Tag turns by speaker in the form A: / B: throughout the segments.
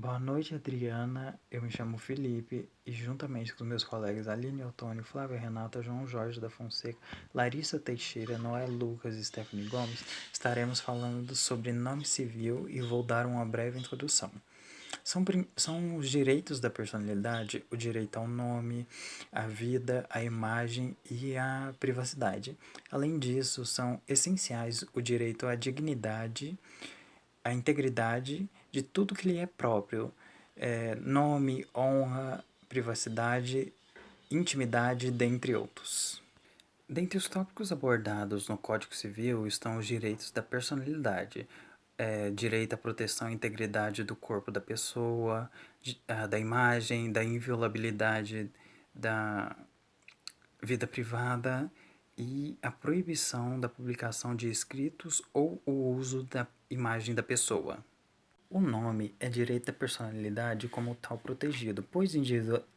A: Boa noite, Adriana. Eu me chamo Felipe e, juntamente com meus colegas Aline Ottoni, Flávia Renata, João Jorge da Fonseca, Larissa Teixeira, Noé Lucas e Stephanie Gomes, estaremos falando sobre nome civil e vou dar uma breve introdução. São os direitos da personalidade, o direito ao nome, à vida, à imagem e à privacidade. Além disso, são essenciais o direito à dignidade, à integridade de tudo que lhe é próprio, nome, honra, privacidade, intimidade, dentre outros. Dentre os tópicos abordados no Código Civil estão os direitos da personalidade, direito à proteção e integridade do corpo da pessoa, da imagem, da inviolabilidade da vida privada e a proibição da publicação de escritos ou o uso da imagem da pessoa. O nome é direito da personalidade como tal protegido, pois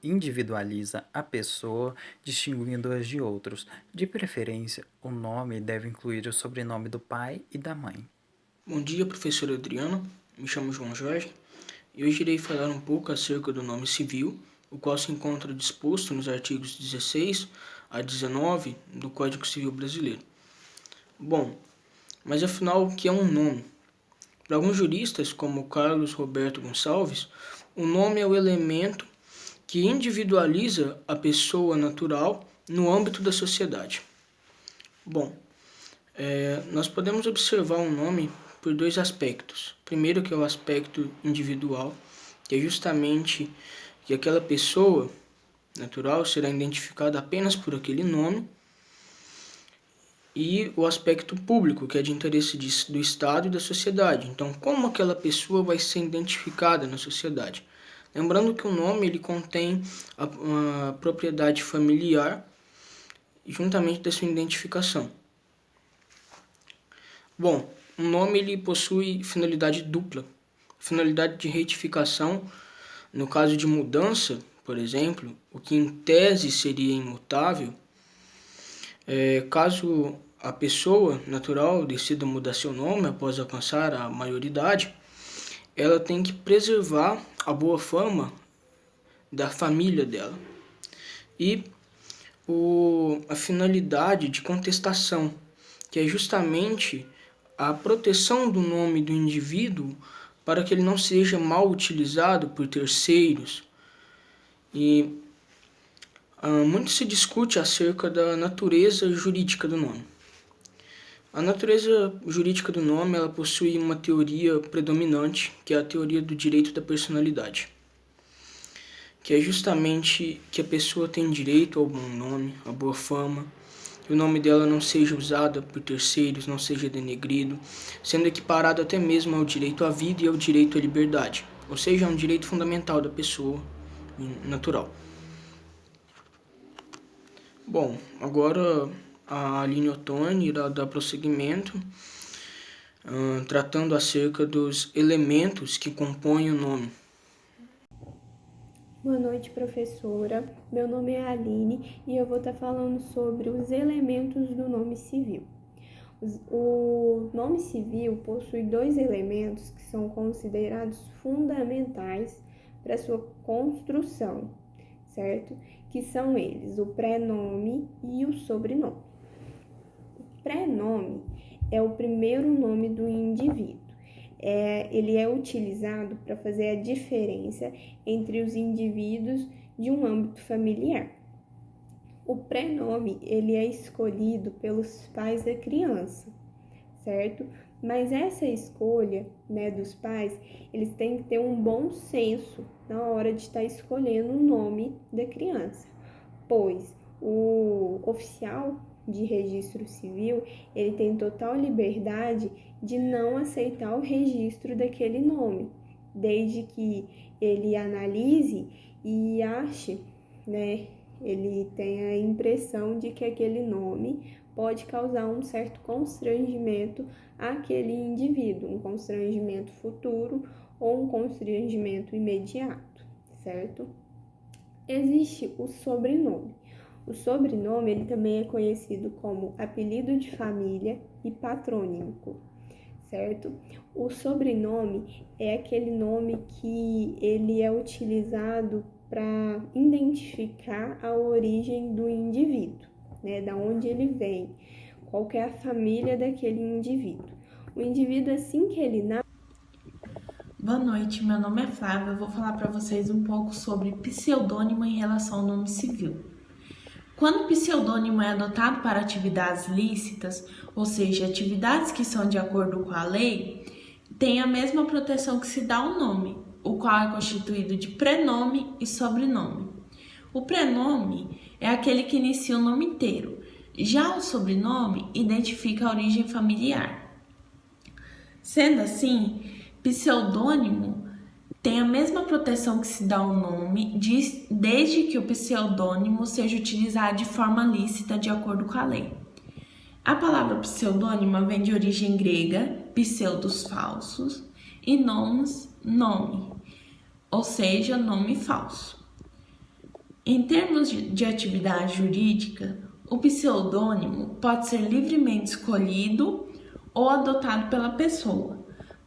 A: individualiza a pessoa, distinguindo-as de outros. De preferência, o nome deve incluir o sobrenome do pai e da mãe.
B: Bom dia, professor Adriano. Me chamo João Jorge e hoje irei falar um pouco acerca do nome civil, o qual se encontra disposto nos artigos 16 a 19 do Código Civil Brasileiro. Bom, mas afinal, o que é um nome? Para alguns juristas, como Carlos Roberto Gonçalves, o nome é o elemento que individualiza a pessoa natural no âmbito da sociedade. Bom, nós podemos observar um nome por dois aspectos. Primeiro, que é o aspecto individual, que é justamente que aquela pessoa natural será identificada apenas por aquele nome, e o aspecto público, que é de interesse do Estado e da sociedade. Então, como aquela pessoa vai ser identificada na sociedade? Lembrando que o nome ele contém a propriedade familiar juntamente da sua identificação. Bom, um nome ele possui finalidade dupla. Finalidade de retificação, no caso de mudança, por exemplo, o que em tese seria imutável, caso a pessoa natural decida mudar seu nome após alcançar a maioridade, ela tem que preservar a boa fama da família dela. E a finalidade de contestação, que é justamente a proteção do nome do indivíduo para que ele não seja mal utilizado por terceiros. E muito se discute acerca da natureza jurídica do nome. A natureza jurídica do nome ela possui uma teoria predominante, que é a teoria do direito da personalidade, que é justamente que a pessoa tem direito ao bom nome, à boa fama, que o nome dela não seja usado por terceiros, não seja denegrido, sendo equiparado até mesmo ao direito à vida e ao direito à liberdade, ou seja, é um direito fundamental da pessoa natural. Bom, agora a Aline Ottoni irá dar prosseguimento, tratando acerca dos elementos que compõem o nome.
C: Boa noite, professora. Meu nome é Aline e eu vou estar falando sobre os elementos do nome civil. O nome civil possui dois elementos que são considerados fundamentais para sua construção, certo? Que são eles, o prenome e o sobrenome. O prenome é o primeiro nome do indivíduo. Ele é utilizado para fazer a diferença entre os indivíduos de um âmbito familiar. O prenome ele é escolhido pelos pais da criança, certo? Mas essa escolha, dos pais, eles têm que ter um bom senso na hora de estar escolhendo o nome da criança, pois o oficial de registro civil, ele tem total liberdade de não aceitar o registro daquele nome, desde que ele analise e ache, ele tem a impressão de que aquele nome pode causar um certo constrangimento àquele indivíduo, um constrangimento futuro ou um constrangimento imediato, certo? Existe o sobrenome. O sobrenome ele também é conhecido como apelido de família e patrônimo, certo? O sobrenome é aquele nome que ele é utilizado para identificar a origem do indivíduo, né? Da onde ele vem, qual que é a família daquele indivíduo. O indivíduo, assim que ele nasce...
D: Boa noite, meu nome é Flávia. Eu vou falar para vocês um pouco sobre pseudônimo em relação ao nome civil. Quando o pseudônimo é adotado para atividades lícitas, ou seja, atividades que são de acordo com a lei, tem a mesma proteção que se dá ao nome, o qual é constituído de prenome e sobrenome. O prenome é aquele que inicia o nome inteiro, já o sobrenome identifica a origem familiar. Sendo assim, pseudônimo tem a mesma proteção que se dá ao nome, desde que o pseudônimo seja utilizado de forma lícita de acordo com a lei. A palavra pseudônima vem de origem grega, pseudos falsos, e nomos, nome, ou seja, nome falso. Em termos de atividade jurídica, o pseudônimo pode ser livremente escolhido ou adotado pela pessoa.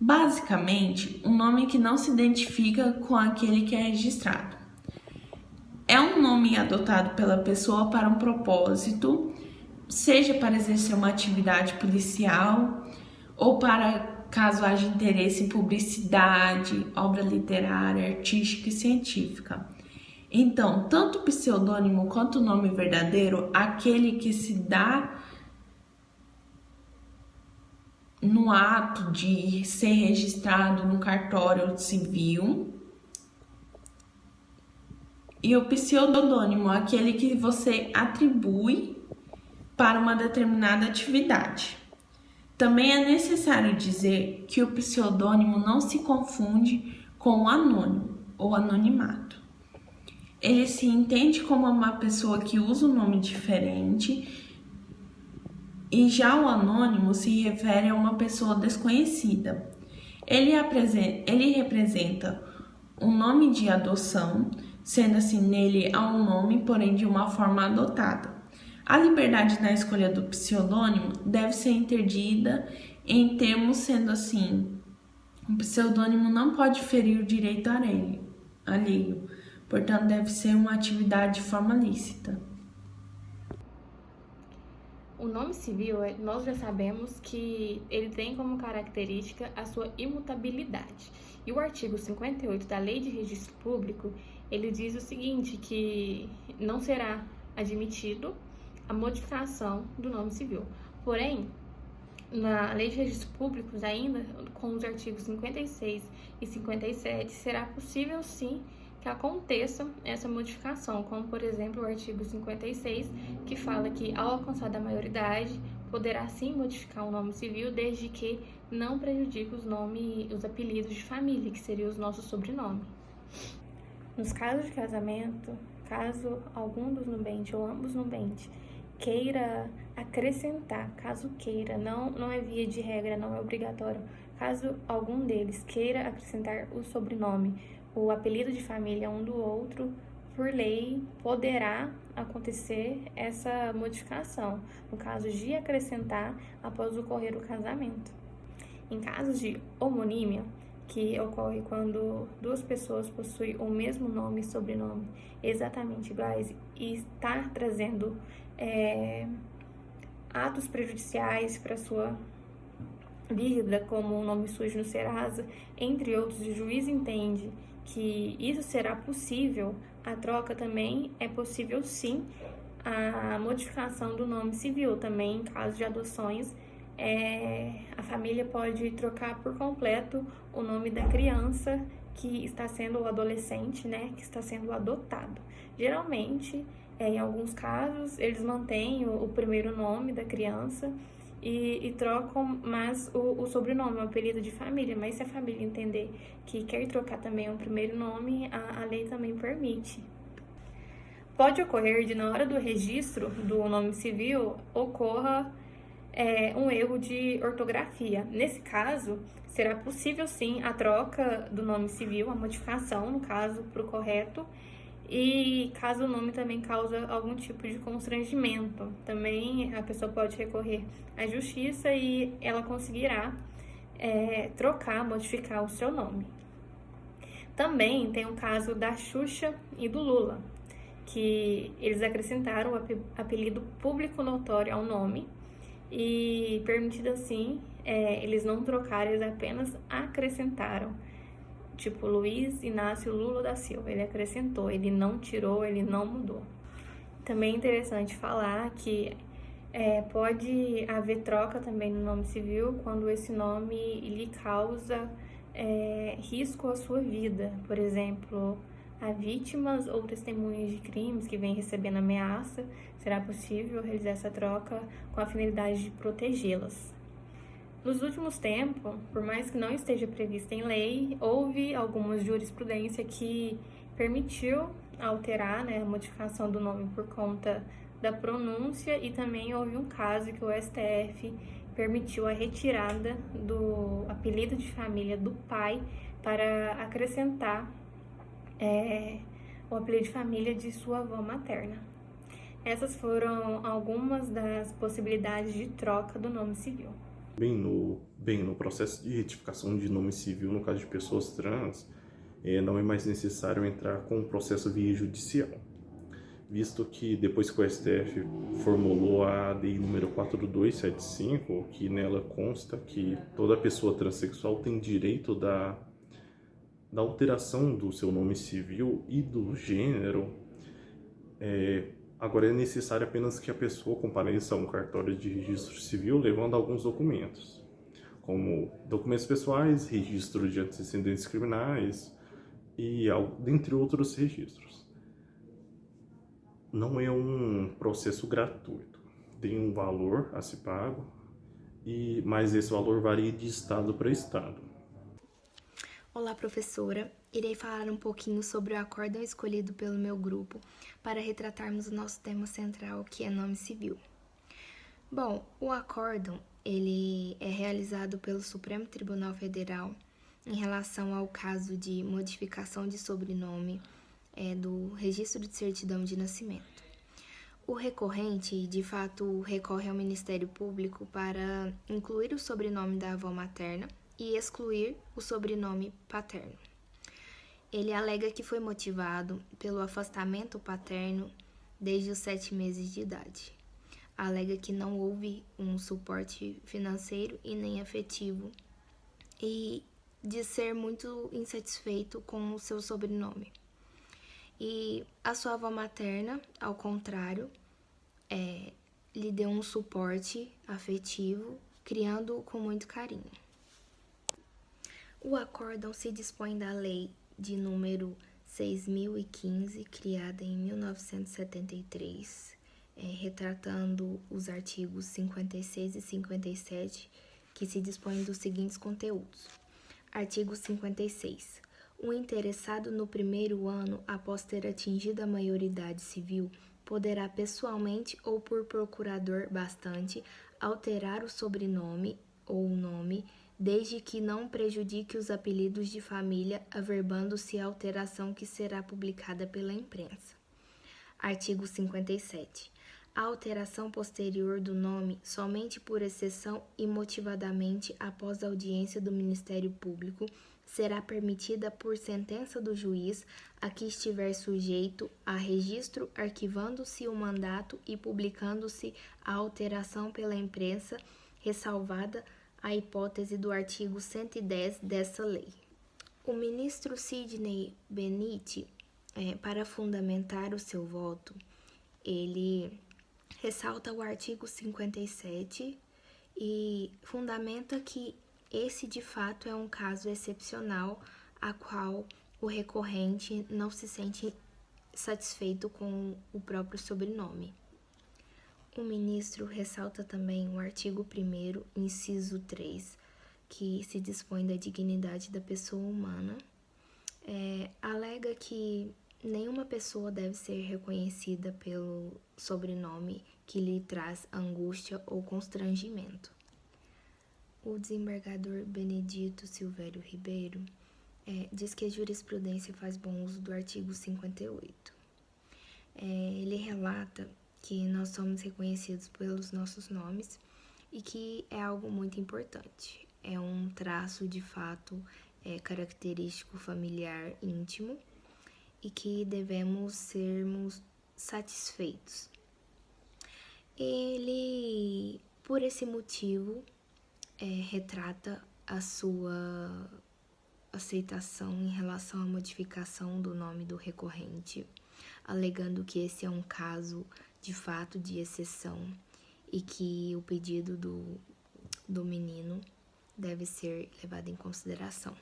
D: Basicamente, um nome que não se identifica com aquele que é registrado. É um nome adotado pela pessoa para um propósito, seja para exercer uma atividade policial ou para caso haja interesse em publicidade, obra literária, artística e científica. Então, tanto o pseudônimo quanto o nome verdadeiro, aquele que se dá no ato de ser registrado no cartório civil, e o pseudônimo, aquele que você atribui para uma determinada atividade. Também é necessário dizer que o pseudônimo não se confunde com o anônimo ou anonimato. Ele se entende como uma pessoa que usa um nome diferente, e já o anônimo se refere a uma pessoa desconhecida. Ele representa um nome de adoção, sendo assim nele há um nome, porém de uma forma adotada. A liberdade na escolha do pseudônimo deve ser entendida em termos sendo assim, o pseudônimo não pode ferir o direito alheio, portanto deve ser uma atividade de forma lícita.
E: O nome civil, nós já sabemos que ele tem como característica a sua imutabilidade. E o artigo 58 da Lei de Registro Público, ele diz o seguinte, que não será admitido a modificação do nome civil. Porém, na Lei de Registro Público, ainda com os artigos 56 e 57, será possível sim que aconteça essa modificação, como por exemplo o artigo 56, que fala que ao alcançar a maioridade, poderá sim modificar o nome civil, desde que não prejudique os apelidos de família, que seriam os nossos sobrenomes. Nos casos de casamento, caso algum dos nubentes ou ambos nubentes queira acrescentar, caso queira, não é via de regra, não é obrigatório, caso algum deles queira acrescentar o sobrenome, o apelido de família um do outro, por lei, poderá acontecer essa modificação, no caso de acrescentar após ocorrer o casamento. Em casos de homonímia, que ocorre quando duas pessoas possuem o mesmo nome e sobrenome exatamente iguais e está trazendo atos prejudiciais para sua vida, como o nome sujo no Serasa, entre outros, o juiz entende que isso será possível, a troca também é possível sim, a modificação do nome civil também, em caso de adoções, a família pode trocar por completo o nome da criança que está sendo, o adolescente, né, que está sendo adotado. Geralmente, em alguns casos, eles mantêm o primeiro nome da criança e trocam mais o sobrenome, o apelido de família, mas se a família entender que quer trocar também o primeiro nome, a lei também permite. Pode ocorrer de, na hora do registro do nome civil, ocorra um erro de ortografia. Nesse caso, será possível sim a troca do nome civil, a modificação, no caso, para o correto, e caso o nome também causa algum tipo de constrangimento, também a pessoa pode recorrer à justiça e ela conseguirá trocar, modificar o seu nome. Também tem o caso da Xuxa e do Lula, que eles acrescentaram o apelido público notório ao nome e, permitido assim, eles não trocaram, eles apenas acrescentaram. Tipo, Luiz Inácio Lula da Silva, ele acrescentou, ele não tirou, ele não mudou. Também é interessante falar que pode haver troca também no nome civil quando esse nome lhe causa risco à sua vida. Por exemplo, a vítimas ou testemunhas de crimes que vêm recebendo ameaça, será possível realizar essa troca com a finalidade de protegê-las. Nos últimos tempos, por mais que não esteja prevista em lei, houve alguma jurisprudência que permitiu alterar, a modificação do nome por conta da pronúncia, e também houve um caso que o STF permitiu a retirada do apelido de família do pai para acrescentar o apelido de família de sua avó materna. Essas foram algumas das possibilidades de troca do nome civil.
F: No processo de retificação de nome civil, no caso de pessoas trans, não é mais necessário entrar com um processo via judicial, visto que depois que o STF formulou a ADI número 4275, que nela consta que toda pessoa transexual tem direito da alteração do seu nome civil e do gênero, agora é necessário apenas que a pessoa compareça a um cartório de registro civil levando alguns documentos, como documentos pessoais, registro de antecedentes criminais e dentre outros registros. Não é um processo gratuito, tem um valor a se pago, mas esse valor varia de estado para estado.
G: Olá, professora. Irei falar um pouquinho sobre o acórdão escolhido pelo meu grupo para retratarmos o nosso tema central, que é nome civil. Bom, o acórdão, ele é realizado pelo Supremo Tribunal Federal em relação ao caso de modificação de sobrenome do registro de certidão de nascimento. O recorrente, de fato, recorre ao Ministério Público para incluir o sobrenome da avó materna e excluir o sobrenome paterno. Ele alega que foi motivado pelo afastamento paterno desde os 7 meses de idade. Alega que não houve um suporte financeiro e nem afetivo e de ser muito insatisfeito com o seu sobrenome. E a sua avó materna, ao contrário, lhe deu um suporte afetivo, criando-o com muito carinho. O acórdão se dispõe da lei de número 6.015, criada em 1973, retratando os artigos 56 e 57, que se dispõem dos seguintes conteúdos. Artigo 56. O interessado no primeiro ano após ter atingido a maioridade civil poderá pessoalmente ou por procurador bastante alterar o sobrenome ou o nome, desde que não prejudique os apelidos de família, averbando-se a alteração que será publicada pela imprensa. Artigo 57. A alteração posterior do nome, somente por exceção e motivadamente após audiência do Ministério Público, será permitida por sentença do juiz a que estiver sujeito a registro, arquivando-se o mandato e publicando-se a alteração pela imprensa, ressalvada a hipótese do artigo 110 dessa lei. O ministro Sidney Benitti, para fundamentar o seu voto, ele ressalta o artigo 57 e fundamenta que esse, de fato, é um caso excepcional a qual o recorrente não se sente satisfeito com o próprio sobrenome. O ministro ressalta também o artigo 1º, inciso 3, que se dispõe da dignidade da pessoa humana. Alega que nenhuma pessoa deve ser reconhecida pelo sobrenome que lhe traz angústia ou constrangimento. O desembargador Benedito Silvério Ribeiro diz que a jurisprudência faz bom uso do artigo 58. Ele relata que nós somos reconhecidos pelos nossos nomes e que é algo muito importante. é um traço de fato característico familiar íntimo e que devemos sermos satisfeitos. Ele, por esse motivo, retrata a sua aceitação em relação à modificação do nome do recorrente, alegando que esse é um caso de fato de exceção e que o pedido do menino deve ser levado em consideração.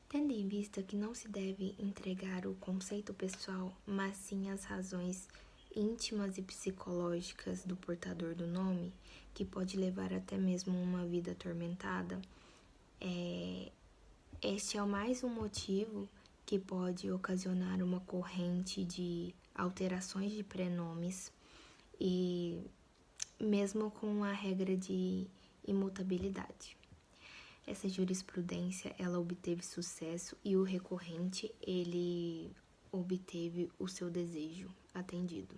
G: Tendo em vista que não se deve entregar o conceito pessoal, mas sim as razões íntimas e psicológicas do portador do nome, que pode levar até mesmo uma vida atormentada, este é mais um motivo que pode ocasionar uma corrente de alterações de prenomes e mesmo com a regra de imutabilidade. Essa jurisprudência, ela obteve sucesso e o recorrente, ele obteve o seu desejo atendido.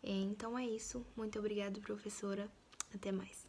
G: Então é isso. Muito obrigada, professora. Até mais.